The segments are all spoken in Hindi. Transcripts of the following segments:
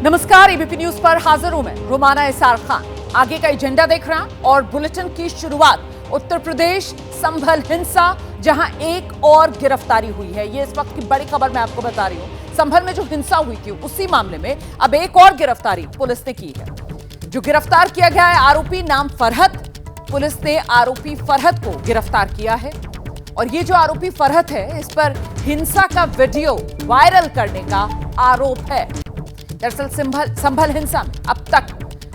नमस्कार, एबीपी न्यूज पर हाजिर हूं मैं रोमाना इसार खान। आगे का एजेंडा देख रहा और बुलेटिन की शुरुआत उत्तर प्रदेश संभल हिंसा, जहां एक और गिरफ्तारी हुई है। ये इस वक्त की बड़ी खबर मैं आपको बता रही हूं। संभल में जो हिंसा हुई थी उसी मामले में अब एक और गिरफ्तारी पुलिस ने की है। जो गिरफ्तार किया गया है आरोपी नाम फरहत। पुलिस ने आरोपी फरहत को गिरफ्तार किया है और ये जो आरोपी फरहत है इस पर हिंसा का वीडियो वायरल करने का आरोप है। दरअसल संभल हिंसा में अब तक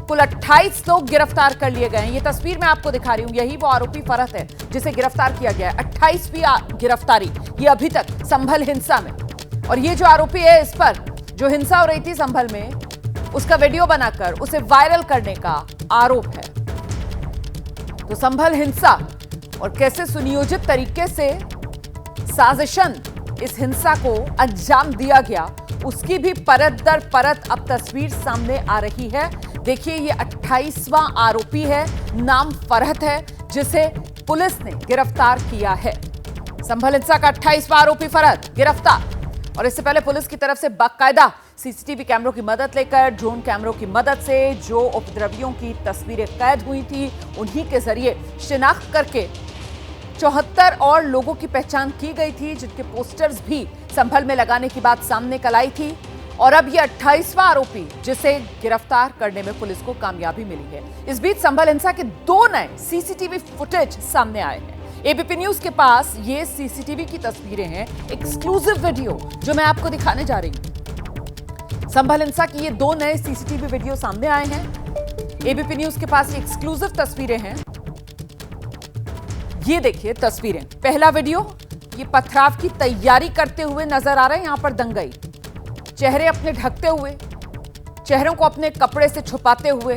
कुल 28 लोग गिरफ्तार कर लिए गए हैं। ये तस्वीर मैं आपको दिखा रही हूं, यही वो आरोपी फरहत है जिसे गिरफ्तार किया गया है। 28वीं गिरफ्तारी ये अभी तक संभल हिंसा में। और ये जो आरोपी है इस पर जो हिंसा हो रही थी संभल में उसका वीडियो बनाकर उसे वायरल करने का आरोप है। तो संभल हिंसा और कैसे सुनियोजित तरीके से साजिशन इस हिंसा को अंजाम दिया गया उसकी भी परत दर परत अब तस्वीर सामने आ रही है। देखिए, ये 28वां आरोपी है, नाम फरहत है, जिसे पुलिस ने गिरफ्तार किया है। संभल हिंसा का 28वां आरोपी फरहत गिरफ्तार। और इससे पहले पुलिस की तरफ से बाकायदा सीसीटीवी कैमरों की मदद लेकर, ड्रोन कैमरों की मदद से जो उपद्रवियों की तस्वीरें कैद हुई थी उन्हीं के जरिए शिनाख्त करके 74 और लोगों की पहचान की गई थी, जिनके पोस्टर्स भी संभल में लगाने की बात सामने कल आई थी। और अब ये 28वां आरोपी जिसे गिरफ्तार करने में पुलिस को कामयाबी मिली है। इस बीच संभल हिंसा के 2 नए सीसीटीवी फुटेज सामने आए हैं। एबीपी न्यूज के पास ये सीसीटीवी की तस्वीरें हैं, एक्सक्लूसिव वीडियो जो मैं आपको दिखाने जा रही हूं। संभल हिंसा की ये 2 नए सीसीटीवी वीडियो सामने आए हैं। एबीपी न्यूज के पास ये एक्सक्लूसिव तस्वीरें हैं। ये देखिए तस्वीरें। पहला वीडियो, ये पथराव की तैयारी करते हुए नजर आ रहे हैं यहां पर दंगई। चेहरे अपने ढकते हुए, चेहरों को अपने कपड़े से छुपाते हुए,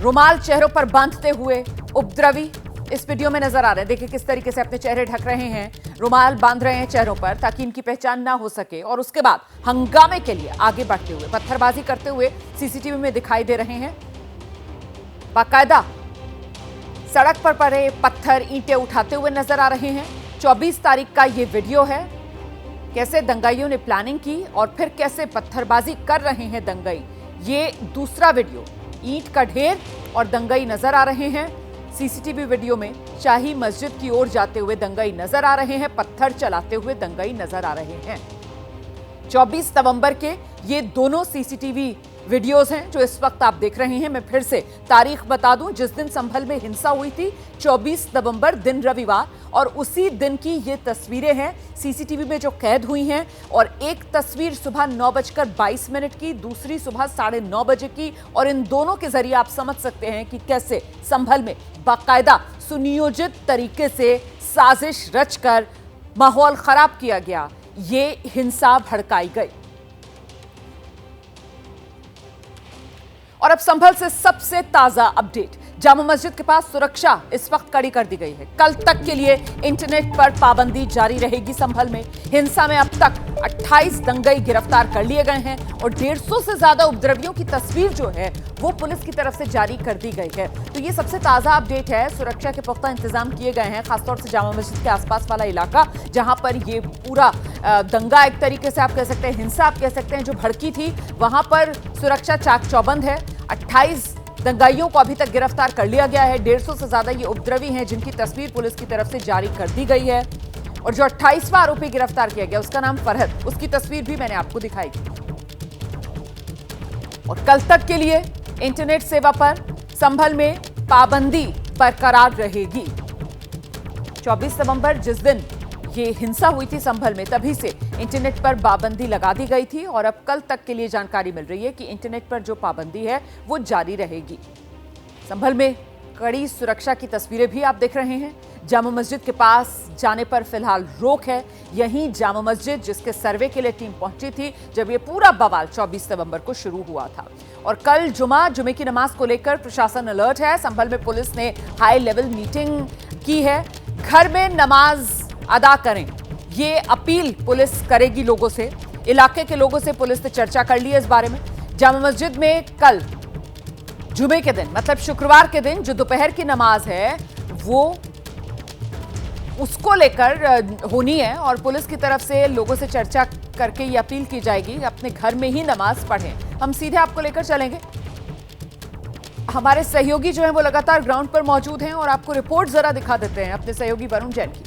रुमाल चेहरों पर बांधते हुए उपद्रवी इस वीडियो में नजर आ रहे हैं। देखिए किस तरीके से अपने चेहरे ढक रहे हैं, रुमाल बांध रहे हैं चेहरों पर ताकि इनकी पहचान ना हो सके। और उसके बाद हंगामे के लिए आगे बढ़ते हुए, पत्थरबाजी करते हुए सीसीटीवी में दिखाई दे रहे हैं। बाकायदा सड़क पर पड़े पत्थर, ईंटें उठाते हुए नजर आ रहे हैं। 24 तारीख का ये वीडियो है, कैसे दंगाइयों ने प्लानिंग की और फिर कैसे पत्थरबाजी कर रहे हैं दंगाई। ये दूसरा वीडियो, ईंट का ढेर और दंगाई नजर आ रहे हैं। सीसीटीवी वीडियो में शाही मस्जिद की ओर जाते हुए दंगाई नजर आ रहे हैं, पत्थर चलाते हुए दंगाई नजर आ रहे हैं। 24 नवंबर के ये दोनों सीसीटीवी वीडियोस हैं जो इस वक्त आप देख रहे हैं। मैं फिर से तारीख बता दूं, जिस दिन संभल में हिंसा हुई थी 24 नवंबर दिन रविवार, और उसी दिन की ये तस्वीरें हैं सीसीटीवी में जो कैद हुई हैं। और एक तस्वीर सुबह 9:22 की, दूसरी सुबह 9:30 बजे की। और इन दोनों के जरिए आप समझ सकते हैं कि कैसे संभल में बाकायदा सुनियोजित तरीके से साजिश रचकर माहौल खराब किया गया, ये हिंसा भड़काई गई। और अब संभल से सबसे ताजा अपडेट, जामा मस्जिद के पास सुरक्षा इस वक्त कड़ी कर दी गई है। कल तक के लिए इंटरनेट पर पाबंदी जारी रहेगी। संभल में हिंसा में अब तक 28 दंगई गिरफ्तार कर लिए गए हैं और 150 से ज्यादा उपद्रवियों की तस्वीर जो है वो पुलिस की तरफ से जारी कर दी गई है। तो ये सबसे ताजा अपडेट है। सुरक्षा के पुख्ता इंतजाम किए गए हैं, खासतौर से जामा मस्जिद के आसपास वाला इलाका जहां पर ये पूरा दंगा, एक तरीके से आप कह सकते हैं हिंसा आप कह सकते हैं, जो भड़की थी, वहां पर सुरक्षा चाक चौबंद है। 28 दंगाइयों को अभी तक गिरफ्तार कर लिया गया है। 150 से ज्यादा ये उपद्रवी हैं जिनकी तस्वीर पुलिस की तरफ से जारी कर दी गई है। और जो 28वां आरोपी गिरफ्तार किया गया उसका नाम फरहत, उसकी तस्वीर भी मैंने आपको दिखाई थी। और कल तक के लिए इंटरनेट सेवा पर संभल में पाबंदी बरकरार रहेगी। 24 नवंबर जिस दिन ये हिंसा हुई थी संभल में, तभी से इंटरनेट पर पाबंदी लगा दी गई थी। और अब कल तक के लिए जानकारी मिल रही है कि इंटरनेट पर जो पाबंदी है वो जारी रहेगी। संभल में कड़ी सुरक्षा की तस्वीरें भी आप देख रहे हैं। जामा मस्जिद के पास जाने पर फिलहाल रोक है। यहीं जामा मस्जिद जिसके सर्वे के लिए टीम पहुंची थी जब ये पूरा बवाल 24 नवंबर को शुरू हुआ था। और कल जुमे की नमाज को लेकर प्रशासन अलर्ट है। संभल में पुलिस ने हाई लेवल मीटिंग की है। घर में नमाज अदा करें, ये अपील पुलिस करेगी लोगों से। इलाके के लोगों से पुलिस ने चर्चा कर ली है इस बारे में। जामा मस्जिद में कल जुमे के दिन, मतलब शुक्रवार के दिन जो दोपहर की नमाज है वो उसको लेकर होनी है और पुलिस की तरफ से लोगों से चर्चा करके ये अपील की जाएगी, अपने घर में ही नमाज पढ़ें। हम सीधे आपको लेकर चलेंगे, हमारे सहयोगी जो हैं वो लगातार ग्राउंड पर मौजूद हैं और आपको रिपोर्ट जरा दिखा देते हैं अपने सहयोगी वरुण जैन की।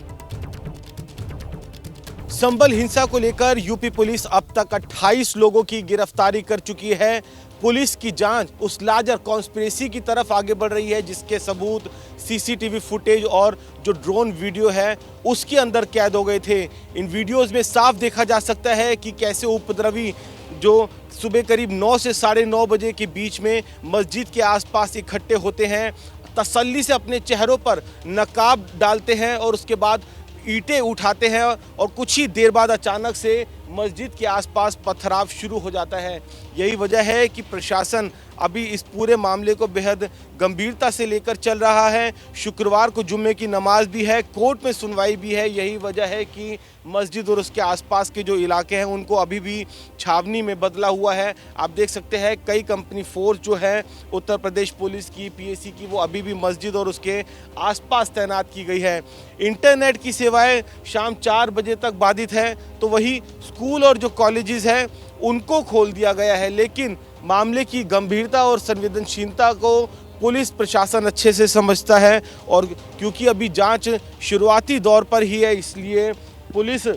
संभल हिंसा को लेकर यूपी पुलिस अब तक 28 लोगों की गिरफ्तारी कर चुकी है। पुलिस की जांच उस लार्जर कॉन्स्पिरेसी की तरफ आगे बढ़ रही है जिसके सबूत सीसीटीवी फुटेज और जो ड्रोन वीडियो है उसके अंदर कैद हो गए थे। इन वीडियोस में साफ देखा जा सकता है कि कैसे उपद्रवी जो सुबह करीब 9 से 9:30 बजे के बीच में मस्जिद के आसपास इकट्ठे होते हैं, तसल्ली से अपने चेहरों पर नकाब डालते हैं और उसके बाद ईंटें उठाते हैं और कुछ ही देर बाद अचानक से मस्जिद के आसपास पथराव शुरू हो जाता है। यही वजह है कि प्रशासन अभी इस पूरे मामले को बेहद गंभीरता से लेकर चल रहा है। शुक्रवार को जुम्मे की नमाज भी है, कोर्ट में सुनवाई भी है। यही वजह है कि मस्जिद और उसके आसपास के जो इलाके हैं उनको अभी भी छावनी में बदला हुआ है। आप देख सकते हैं कई कंपनी फोर्स जो है उत्तर प्रदेश पुलिस की, पीएसी की, वो अभी भी मस्जिद और उसके आसपास तैनात की गई है। इंटरनेट की सेवाएं शाम 4 बजे तक बाधित है, तो वही स्कूल और जो कॉलेजेस हैं उनको खोल दिया गया है। लेकिन मामले की गंभीरता और संवेदनशीलता को पुलिस प्रशासन अच्छे से समझता है और क्योंकि अभी जांच शुरुआती दौर पर ही है, इसलिए पुलिस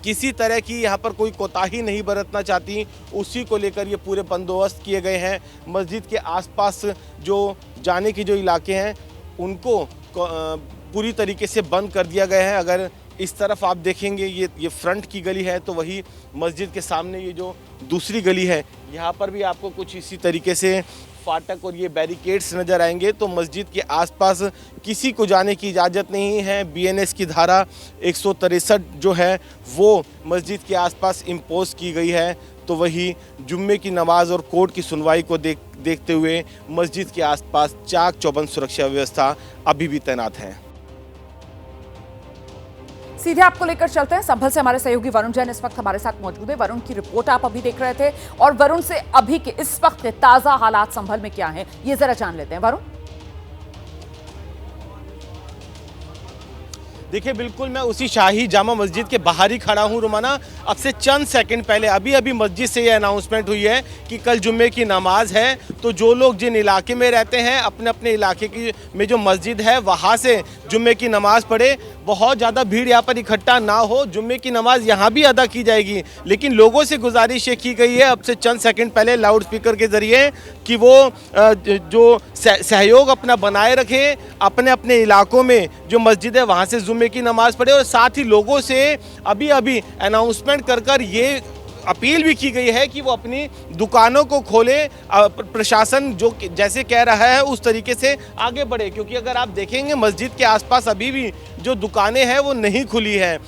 किसी तरह की यहाँ पर कोई कोताही नहीं बरतना चाहती। उसी को लेकर ये पूरे बंदोबस्त किए गए हैं। मस्जिद के आसपास जो जाने के जो इलाके हैं उनको पूरी तरीके से बंद कर दिया गया है। अगर इस तरफ आप देखेंगे ये फ्रंट की गली है, तो वही मस्जिद के सामने ये जो दूसरी गली है यहाँ पर भी आपको कुछ इसी तरीके से फाटक और ये बैरिकेड्स नज़र आएंगे। तो मस्जिद के आसपास किसी को जाने की इजाज़त नहीं है। बीएनएस की धारा 163 जो है वो मस्जिद के आसपास इम्पोज की गई है। तो वही जुम्मे की नमाज और कोर्ट की सुनवाई को देखते हुए मस्जिद के आसपास चाक चौबंद सुरक्षा व्यवस्था अभी भी तैनात है। सीधे आपको लेकर चलते हैं, संभल से हमारे सहयोगी वरुण जैन इस वक्त हमारे साथ मौजूद है। वरुण की रिपोर्ट आप अभी देख रहे थे और वरुण से अभी के इस वक्त के ताजा हालात संभल में क्या हैं ये जरा जान लेते हैं। वरुण, देखिए बिल्कुल मैं उसी शाही जामा मस्जिद के बाहर ही खड़ा हूँ रुमाना। अब से चंद सेकंड पहले अभी मस्जिद से ये अनाउंसमेंट हुई है कि कल जुम्मे की नमाज है। तो जो लोग जिन इलाके में रहते हैं अपने अपने इलाके की में जो मस्जिद है वहाँ से जुम्मे की नमाज पढ़े। बहुत ज़्यादा भीड़ यहाँ पर इकट्ठा ना हो, जुम्मे की नमाज यहाँ भी अदा की जाएगी। लेकिन लोगों से गुजारिश ये की गई है अब से चंद सेकंड पहले लाउड स्पीकर के ज़रिए कि वो जो सहयोग अपना बनाए रखें, अपने अपने इलाकों में जो मस्जिद है वहाँ से जुम्मे की नमाज पढ़े। और साथ ही लोगों से अभी अनाउंसमेंट कर ये अपील भी की गई है कि वो अपनी दुकानों को खोले। प्रशासन जो जैसे कह रहा है उस तरीके से आगे बढ़े, क्योंकि अगर आप देखेंगे मस्जिद के आसपास अभी भी जो दुकानें हैं वो नहीं खुली हैं।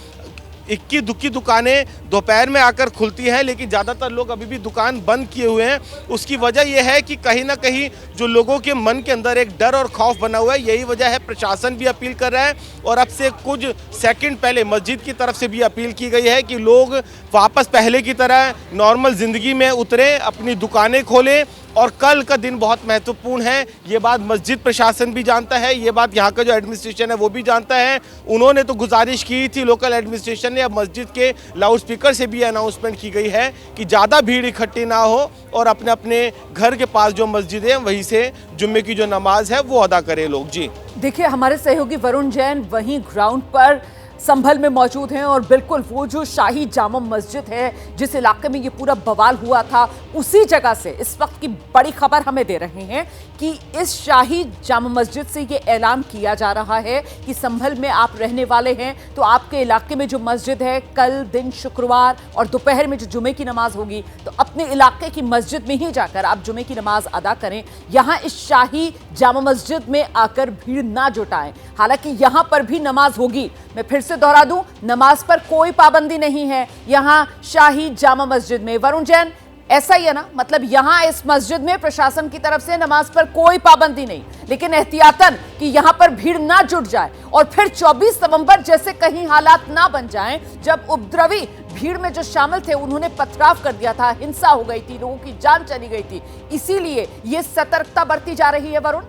इक्की दुक्की दुकानें दोपहर में आकर खुलती हैं, लेकिन ज़्यादातर लोग अभी भी दुकान बंद किए हुए हैं। उसकी वजह यह है कि कहीं ना कहीं जो लोगों के मन के अंदर एक डर और खौफ बना हुआ है। यही वजह है प्रशासन भी अपील कर रहा है और अब से कुछ सेकंड पहले मस्जिद की तरफ से भी अपील की गई है कि लोग वापस पहले की तरह नॉर्मल ज़िंदगी में उतरें, अपनी दुकानें खोलें। और कल का दिन बहुत महत्वपूर्ण है, ये बात मस्जिद प्रशासन भी जानता है, ये बात यहाँ का जो एडमिनिस्ट्रेशन है वो भी जानता है। उन्होंने तो गुजारिश की थी लोकल एडमिनिस्ट्रेशन ने, अब मस्जिद के लाउड स्पीकर से भी अनाउंसमेंट की गई है कि ज़्यादा भीड़ इकट्ठी ना हो और अपने अपने घर के पास जो मस्जिद है वहीं से जुम्मे की जो नमाज है वो अदा करें लोग। जी देखिए, हमारे सहयोगी वरुण जैन वहीं ग्राउंड पर संभल में मौजूद हैं और बिल्कुल वो जो शाही जामा मस्जिद है जिस इलाके में ये पूरा बवाल हुआ था उसी जगह से इस वक्त की बड़ी खबर हमें दे रहे हैं कि इस शाही जामा मस्जिद से ये ऐलान किया जा रहा है कि संभल में आप रहने वाले हैं तो आपके इलाके में जो मस्जिद है कल दिन शुक्रवार और दोपहर में जो जुमे की नमाज होगी तो अपने इलाके की मस्जिद में ही जाकर आप जुमे की नमाज अदा करें। यहाँ इस शाही जामा मस्जिद में आकर भीड़ ना जुटाएं। हालांकि यहाँ पर भी नमाज होगी, मैं फिर से दोहरा दूं, नमाज पर कोई पाबंदी नहीं है यहाँ शाही जामा मस्जिद में। वरुण जैन, ऐसा ही है ना, मतलब यहाँ इस मस्जिद में प्रशासन की तरफ से नमाज पर कोई पाबंदी नहीं, लेकिन एहतियातन कि यहाँ पर भीड़ ना जुट जाए और फिर 24 नवंबर जैसे कहीं हालात ना बन जाएं जब उपद्रवी भीड़ में जो शामिल थे उन्होंने पथराव कर दिया था, हिंसा हो गई थी, लोगों की जान चली गई थी। इसीलिए ये सतर्कता बरती जा रही है। वरुण,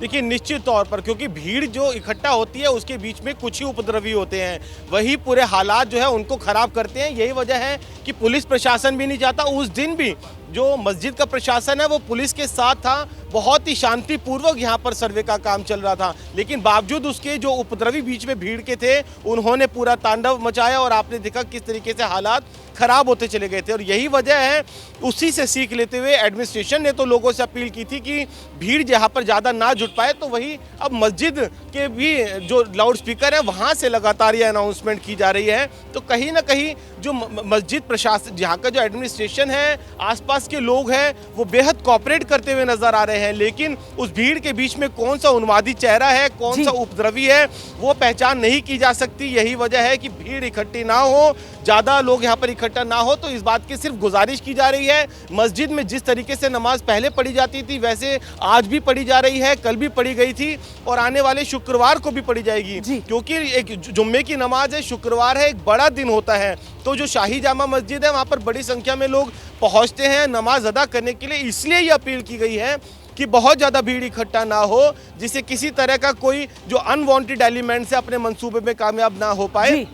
देखिए निश्चित तौर पर, क्योंकि भीड़ जो इकट्ठा होती है उसके बीच में कुछ ही उपद्रवी होते हैं, वही पूरे हालात जो है उनको खराब करते हैं। यही वजह है कि पुलिस प्रशासन भी नहीं चाहता। उस दिन भी जो मस्जिद का प्रशासन है वो पुलिस के साथ था, बहुत ही शांतिपूर्वक यहाँ पर सर्वे का काम चल रहा था, लेकिन बावजूद उसके जो उपद्रवी बीच में भीड़ के थे उन्होंने पूरा तांडव मचाया और आपने देखा किस तरीके से हालात खराब होते चले गए थे। और यही वजह है, उसी से सीख लेते हुए एडमिनिस्ट्रेशन ने तो लोगों से अपील की थी कि भीड़ जहाँ पर ज़्यादा ना जुट पाए, तो वही अब मस्जिद के भी जो लाउड स्पीकर है वहाँ से लगातार ये अनाउंसमेंट की जा रही है। तो कहीं ना कहीं जो मस्जिद प्रशासन, यहाँ का जो एडमिनिस्ट्रेशन है, आसपास के लोग हैं, वो बेहद कोऑपरेट करते हुए नजर आ रहे हैं, लेकिन उस भीड़ के बीच में कौन सा उन्मादी चेहरा है, कौन सा उपद्रवी है, वो पहचान नहीं की जा सकती। यही वजह है कि भीड़ इकट्ठी ना हो, ज़्यादा लोग यहाँ पर इकट्ठा ना हो। तो इस बात की सिर्फ गुजारिश की जा रही है, मस्जिद में जिस तरीके से नमाज पहले पढ़ी जाती थी वैसे आज भी पढ़ी जा रही है, कल भी पढ़ी गई थी और आने वाले शुक्रवार को भी पढ़ी जाएगी, क्योंकि एक जुम्मे की नमाज है, शुक्रवार है, एक बड़ा दिन होता है। तो जो शाही जामा मस्जिद है वहाँ पर बड़ी संख्या में लोग पहुँचते हैं नमाज अदा करने के लिए, इसलिए ये अपील की गई है कि बहुत ज़्यादा भीड़ इकट्ठा ना हो, जिससे किसी तरह का कोई जो अनवांटेड एलिमेंट से अपने मंसूबे में कामयाब ना हो पाए,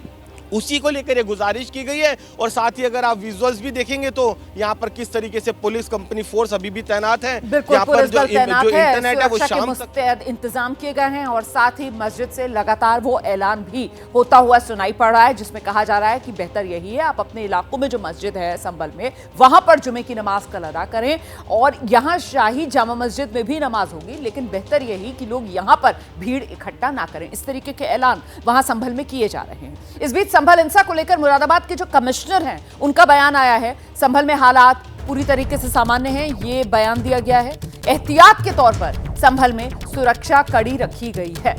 उसी को लेकर ये गुजारिश की गई है। और साथ ही अगर आप विजुअल्स भी देखेंगे तो यहाँ पर किस तरीके से पुलिस कंपनी फोर्स अभी भी तैनात है। यहाँ पर जो इंटरनेट है वो शाम तक इंतजाम किए गए हैं और साथ ही मस्जिद से लगातार वो ऐलान भी होता हुआ सुनाई पड़ रहा है, जिसमें कहा जा रहा है कि बेहतर यही है आप अपने इलाकों में जो मस्जिद है संभल में, वहां पर जुमे की नमाज कल अदा करें और यहाँ शाही जामा मस्जिद में भी नमाज होगी, लेकिन बेहतर यही कि लोग यहाँ पर भीड़ इकट्ठा ना करें। इस तरीके के ऐलान वहां संभल में किए जा रहे हैं। इस बीच संभल हिंसा को लेकर मुरादाबाद के जो कमिश्नर हैं उनका बयान आया है। संभल में हालात पूरी तरीके से सामान्य हैं, ये बयान दिया गया है। एहतियात के तौर पर संभल में सुरक्षा कड़ी रखी गई है।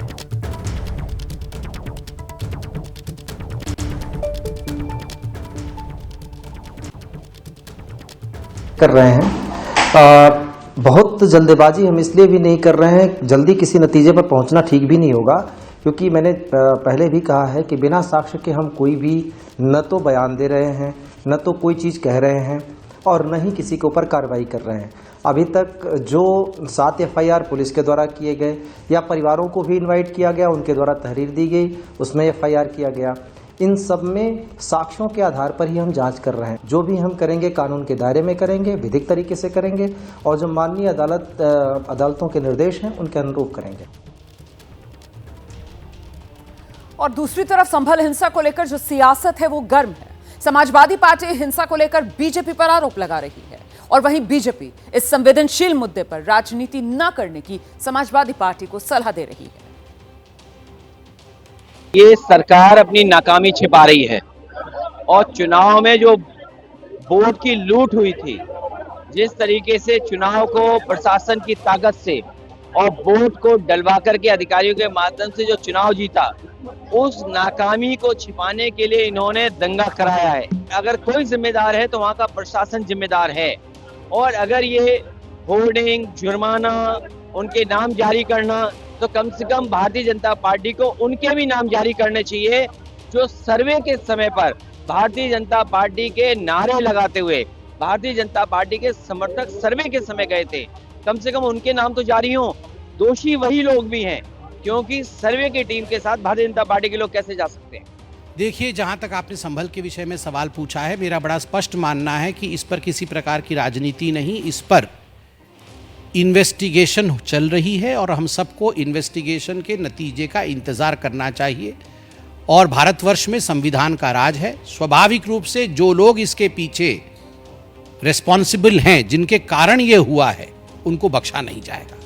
कर रहे हैं बहुत जल्दबाजी हम इसलिए भी नहीं कर रहे हैं, जल्दी किसी नतीजे पर पहुंचना ठीक भी नहीं होगा, क्योंकि मैंने पहले भी कहा है कि बिना साक्ष्य के हम कोई भी न तो बयान दे रहे हैं, न तो कोई चीज़ कह रहे हैं और न ही किसी के ऊपर कार्रवाई कर रहे हैं। अभी तक जो 7 FIR पुलिस के द्वारा किए गए या परिवारों को भी इनवाइट किया गया, उनके द्वारा तहरीर दी गई, उसमें FIR किया गया, इन सब में साक्ष्यों के आधार पर ही हम जांच कर रहे हैं। जो भी हम करेंगे कानून के दायरे में करेंगे, विधिक तरीके से करेंगे और जो माननीय अदालतों के निर्देश हैं उनके अनुरूप करेंगे। और दूसरी तरफ संभल हिंसा को लेकर जो सियासत है वो गर्म है। समाजवादी पार्टी हिंसा को लेकर बीजेपी पर आरोप लगा रही है और वहीं बीजेपी इस संवेदनशील मुद्दे पर राजनीति न करने की समाजवादी पार्टी को सलाह दे रही है। ये सरकार अपनी नाकामी छिपा रही है और चुनाव में जो वोट की लूट हुई थी, जिस तरीके से चुनाव को प्रशासन की ताकत से और वोट को डलवा करके अधिकारियों के माध्यम से जो चुनाव जीता, उस नाकामी को छिपाने के लिए इन्होंने दंगा कराया है। अगर कोई जिम्मेदार है तो वहाँ का प्रशासन जिम्मेदार है। और अगर ये होर्डिंग, जुर्माना, उनके नाम जारी करना, तो कम से कम भारतीय जनता पार्टी को उनके भी नाम जारी करने चाहिए जो सर्वे के समय पर भारतीय जनता पार्टी के नारे लगाते हुए भारतीय जनता पार्टी के समर्थक सर्वे के समय गए थे। कम से कम उनके नाम तो जारी हों। दोषी वही लोग भी हैं, क्योंकि सर्वे की टीम के साथ भारतीय जनता पार्टी के लोग कैसे जा सकते हैं। देखिए, जहां तक आपने संभल के विषय में सवाल पूछा है, मेरा बड़ा स्पष्ट मानना है कि इस पर किसी प्रकार की राजनीति नहीं, इस पर इन्वेस्टिगेशन चल रही है और हम सबको इन्वेस्टिगेशन के नतीजे का इंतज़ार करना चाहिए। और भारतवर्ष में संविधान का राज है, स्वाभाविक रूप से जो लोग इसके पीछे रिस्पॉन्सिबल हैं, जिनके कारण ये हुआ है, उनको बख्शा नहीं जाएगा।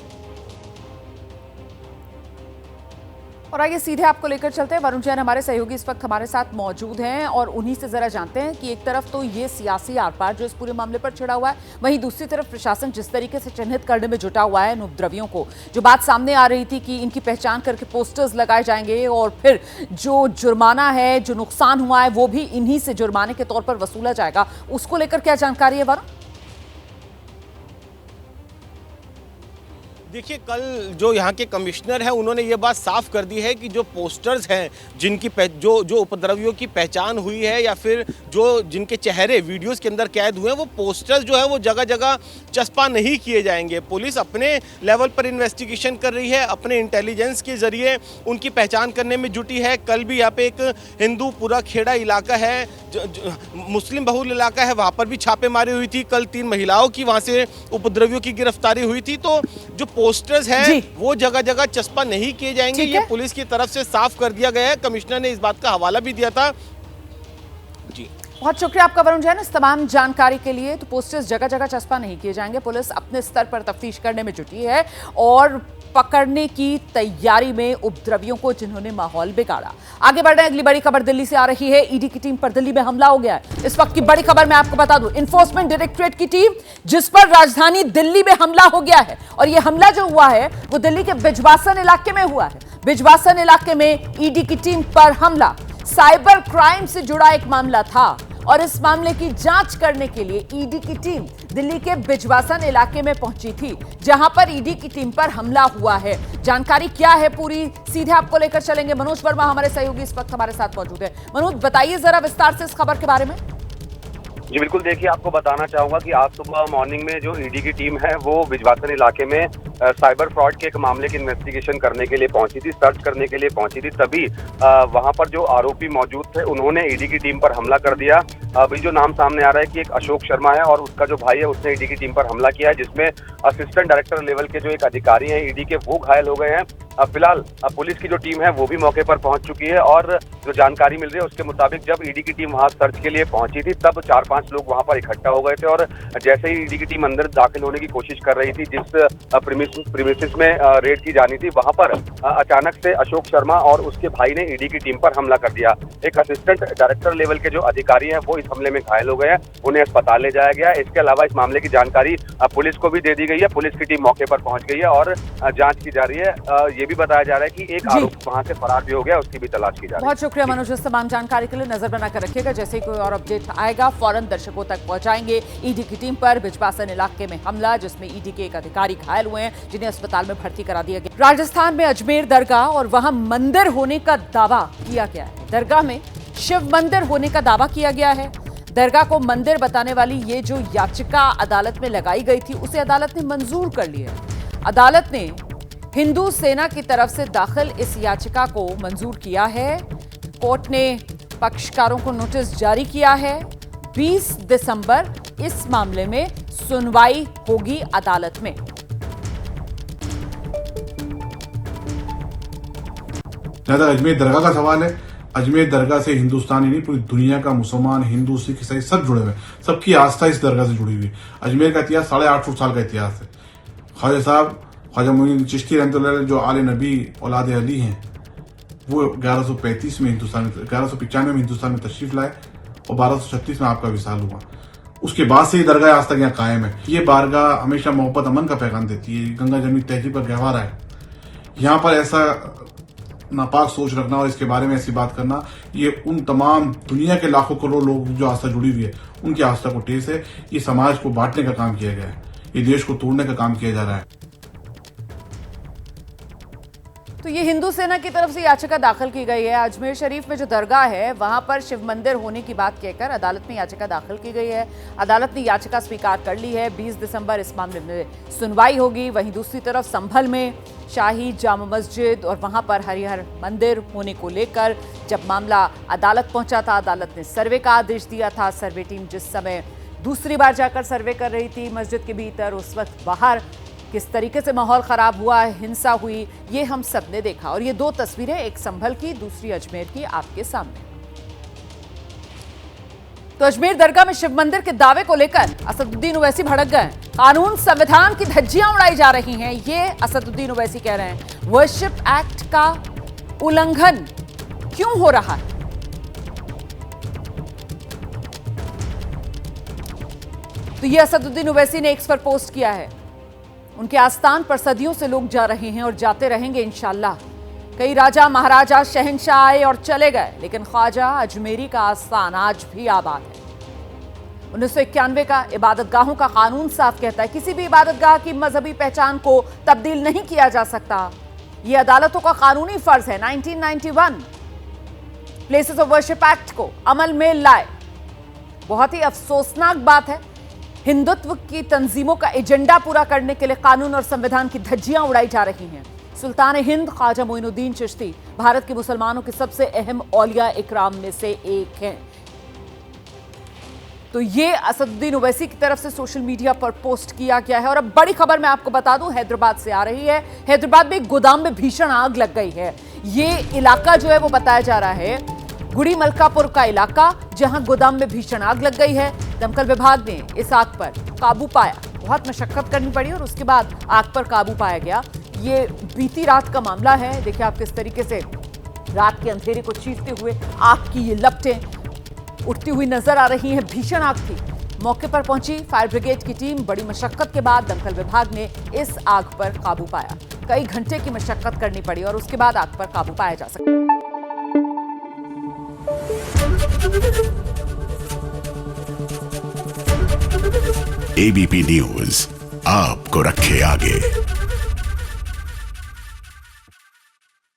और आइए सीधे आपको लेकर चलते हैं। वरुण जैन हमारे सहयोगी इस वक्त हमारे साथ मौजूद हैं और उन्हीं से जरा जानते हैं कि एक तरफ तो ये सियासी आर-पार जो इस पूरे मामले पर छिड़ा हुआ है, वहीं दूसरी तरफ प्रशासन जिस तरीके से चिन्हित करने में जुटा हुआ है इन उपद्रवियों को। जो बात सामने आ रही थी कि इनकी पहचान करके पोस्टर्स लगाए जाएंगे और फिर जो जुर्माना है, जो नुकसान हुआ है, वो भी इन्हीं से जुर्माने के तौर पर वसूला जाएगा, उसको लेकर क्या जानकारी है वरुण? देखिए, कल जो यहाँ के कमिश्नर हैं उन्होंने ये बात साफ कर दी है कि जो पोस्टर्स हैं जिनकी जो उपद्रवियों की पहचान हुई है या फिर जिनके चेहरे वीडियोस के अंदर कैद हुए हैं, वो पोस्टर्स जो है वो जगह जगह चस्पा नहीं किए जाएंगे। पुलिस अपने लेवल पर इन्वेस्टिगेशन कर रही है, अपने इंटेलिजेंस के जरिए उनकी पहचान करने में जुटी है। कल भी यहाँ पे एक हिंदूपुरा खेड़ा इलाका है, मुस्लिम बहुल इलाका है, वहाँ पर भी छापेमारी हुई थी। कल 3 महिलाओं की वहाँ से उपद्रवियों की गिरफ्तारी हुई थी। तो जो पोस्टर्स हैं वो जगह जगह चस्पा नहीं किए जाएंगे, ये पुलिस की तरफ से साफ कर दिया गया है। कमिश्नर ने इस बात का हवाला भी दिया था। जी, बहुत शुक्रिया आपका वरुण जैन इस तमाम जानकारी के लिए। तो पोस्टर्स जगह जगह चस्पा नहीं किए जाएंगे, पुलिस अपने स्तर पर तफ्तीश करने में जुटी है और पकड़ने की तैयारी में उपद्रवियों को जिन्होंने माहौल बिगाड़ा। आगे बढ़ रहे हैं, अगली बड़ी खबर दिल्ली से आ रही है। ईडी की टीम पर दिल्ली में हमला हो गया है। इस वक्त की बड़ी खबर मैं आपको बता दूं, इन्फोर्समेंट डायरेक्टरेट की टीम जिस पर राजधानी दिल्ली में हमला हो गया है, और यह हमला जो हुआ है वो दिल्ली के बिजवासन इलाके में हुआ है। बिजवासन इलाके में ईडी की टीम पर हमला साइबर क्राइम से जुड़ा एक मामला था और इस मामले की जांच करने के लिए ईडी की टीम दिल्ली के बिजवासन इलाके में पहुंची थी, जहां पर ईडी की टीम पर हमला हुआ है। जानकारी क्या है पूरी, सीधे आपको लेकर चलेंगे। मनोज वर्मा हमारे सहयोगी इस वक्त हमारे साथ मौजूद है। मनोज, बताइए जरा विस्तार से इस खबर के बारे में। जी बिल्कुल, देखिए आपको बताना चाहूंगा कि आज सुबह मॉर्निंग में जो ईडी की टीम है वो बिजवासन इलाके में साइबर फ्रॉड के एक मामले की इन्वेस्टिगेशन करने के लिए पहुंची थी, सर्च करने के लिए पहुंची थी। तभी वहां पर जो आरोपी मौजूद थे उन्होंने ईडी की टीम पर हमला कर दिया। अभी जो नाम सामने आ रहा है कि एक अशोक शर्मा है और उसका जो भाई है उसने ईडी की टीम पर हमला किया है, जिसमें असिस्टेंट डायरेक्टर लेवल के जो एक अधिकारी हैं ईडी के वो घायल हो गए हैं। फिलहाल पुलिस की जो टीम है वो भी मौके पर पहुंच चुकी है और जो जानकारी मिल रही है उसके मुताबिक जब ईडी की टीम वहां सर्च के लिए पहुंची थी तब 4-5 लोग वहां पर इकट्ठा हो गए थे और जैसे ही ईडी की टीम अंदर दाखिल होने की कोशिश कर रही थी, जिस प्रीमिसेस में रेड की जानी थी, वहां पर अचानक से अशोक शर्मा और उसके भाई ने ईडी की टीम पर हमला कर दिया। एक असिस्टेंट डायरेक्टर लेवल के जो अधिकारी हैं वो इस हमले में घायल हो गए हैं, उन्हें अस्पताल ले जाया गया। इसके अलावा इस मामले की जानकारी पुलिस को भी दे दी गई है, पुलिस की टीम मौके पर पहुंच गई है और जांच की जा रही है। ये भी बताया जा रहा है कि एक आरोपी वहां से फरार भी हो गया, उसकी भी तलाश की जा रही है। बहुत शुक्रिया मनोज, इस तमाम जानकारी के लिए नजर बनाकर रखिएगा। जैसे ही कोई और अपडेट आएगा फौरन दर्शकों तक पहुंचाएंगे। ईडी की टीम पर बिजवासन इलाके में हमला, जिसमें ईडी के एक अधिकारी घायल हुए हैं, जिन्हें अस्पताल में भर्ती करा दिया गया। राजस्थान में अजमेर दरगाह और वहां मंदिर होने का दावा किया गया है। दरगाह में शिव मंदिर होने का दावा किया गया है। दरगाह को मंदिर बताने वाली ये जो याचिका अदालत में लगाई गई थी उसे अदालत ने मंजूर कर ली है। अदालत ने हिंदू सेना की तरफ से दाखिल इस याचिका को मंजूर किया है। कोर्ट ने पक्षकारों को नोटिस जारी किया है। 20 दिसंबर इस मामले में सुनवाई होगी अदालत में। जहां तक अजमेर दरगाह का सवाल है, अजमेर दरगाह से हिंदुस्तानी नहीं पूरी दुनिया का मुसलमान, हिंदू, सिख, ईसाई सब जुड़े हुए हैं। सबकी आस्था इस दरगाह से जुड़ी हुई है। अजमेर का इतिहास 850 साल का इतिहास है। ख्वाजा साहब ख्वाजा मोइन चिश्ती रहमतुल्लाह जो आले नबी औलाद अली हैं, वो 1135 में 1195 में हिंदुस्तान में तशरीफ लाए और 1236 में आपका विसाल हुआ। उसके बाद से ये दरगाह आज तक यहाँ कायम है। ये बारगाह हमेशा मोहब्बत अमन का पैगाम देती है। गंगा जमनी तहजीब का गहवारा है। यहाँ पर ऐसा नापाक सोच रखना और इसके बारे में ऐसी बात करना, ये उन तमाम दुनिया के लाखों करोड़ लोग जो आस्था जुड़ी हुई है उनकी आस्था को ठेस है। ये समाज को बांटने का काम किया गया है, ये देश को तोड़ने का काम किया जा रहा है। तो ये हिंदू सेना की तरफ से याचिका दाखिल की गई है। अजमेर शरीफ में जो दरगाह है वहां पर शिव मंदिर होने की बात कहकर अदालत में याचिका दाखिल की गई है। अदालत ने याचिका स्वीकार कर ली है। 20 दिसंबर इस मामले में सुनवाई होगी। वहीं दूसरी तरफ संभल में शाही जामा मस्जिद और वहां पर हरिहर मंदिर होने को लेकर जब मामला अदालत पहुंचा था, अदालत ने सर्वे का आदेश दिया था। सर्वे टीम जिस समय दूसरी बार जाकर सर्वे कर रही थी मस्जिद के भीतर, उस वक्त बाहर किस तरीके से माहौल खराब हुआ, हिंसा हुई, ये हम सब ने देखा। और ये 2 तस्वीरें, एक संभल की, दूसरी अजमेर की, आपके सामने। तो अजमेर दरगाह में शिव मंदिर के दावे को लेकर असदुद्दीन ओवैसी भड़क गए। कानून संविधान की धज्जियां उड़ाई जा रही हैं, ये असदुद्दीन ओवैसी कह रहे हैं। वर्शिप एक्ट का उल्लंघन क्यों हो रहा है? तो ये असदुद्दीन ओवैसी ने एक्स पर पोस्ट किया है। उनके आस्थान पर सदियों से लोग जा रहे हैं और जाते रहेंगे इंशाल्लाह। कई राजा महाराजा शहंशाह आए और चले गए, लेकिन ख्वाजा अजमेरी का आस्थान आज भी आबाद है। 1991 का इबादतगाहों का कानून साफ कहता है किसी भी इबादतगाह की मजहबी पहचान को तब्दील नहीं किया जा सकता। यह अदालतों का कानूनी फर्ज है। 1991 प्लेसेस ऑफ वर्शिप एक्ट को अमल में लाए। बहुत ही अफसोसनाक बात है, हिंदुत्व की तंजीमों का एजेंडा पूरा करने के लिए कानून और संविधान की धज्जियां उड़ाई जा रही हैं। सुल्तान हिंद ख्वाजा मोइनुद्दीन चिश्ती भारत के मुसलमानों के सबसे अहम औलिया इकराम में से एक हैं। तो ये असदुद्दीन ओवैसी की तरफ से सोशल मीडिया पर पोस्ट किया गया है। और अब बड़ी खबर मैं आपको बता दूं, हैदराबाद से आ रही है। हैदराबाद में एक गोदाम में भीषण आग लग गई है। ये इलाका जो है वो बताया जा रहा है गुड़ी मलकापुर का इलाका, जहां गोदाम में भीषण आग लग गई है। दमकल विभाग ने इस आग पर काबू पाया। बहुत मशक्कत करनी पड़ी और उसके बाद आग पर काबू पाया गया। ये बीती रात का मामला है। देखिए आप किस तरीके से रात के अंधेरे को चीरते हुए आग की ये लपटें उठती हुई नजर आ रही हैं। भीषण आग थी। मौके पर पहुंची फायर ब्रिगेड की टीम। बड़ी मशक्कत के बाद दमकल विभाग ने इस आग पर काबू पाया। कई घंटे की मशक्कत करनी पड़ी और उसके बाद आग पर काबू पाया जा सका। एबीपी न्यूज आपको रखे आगे।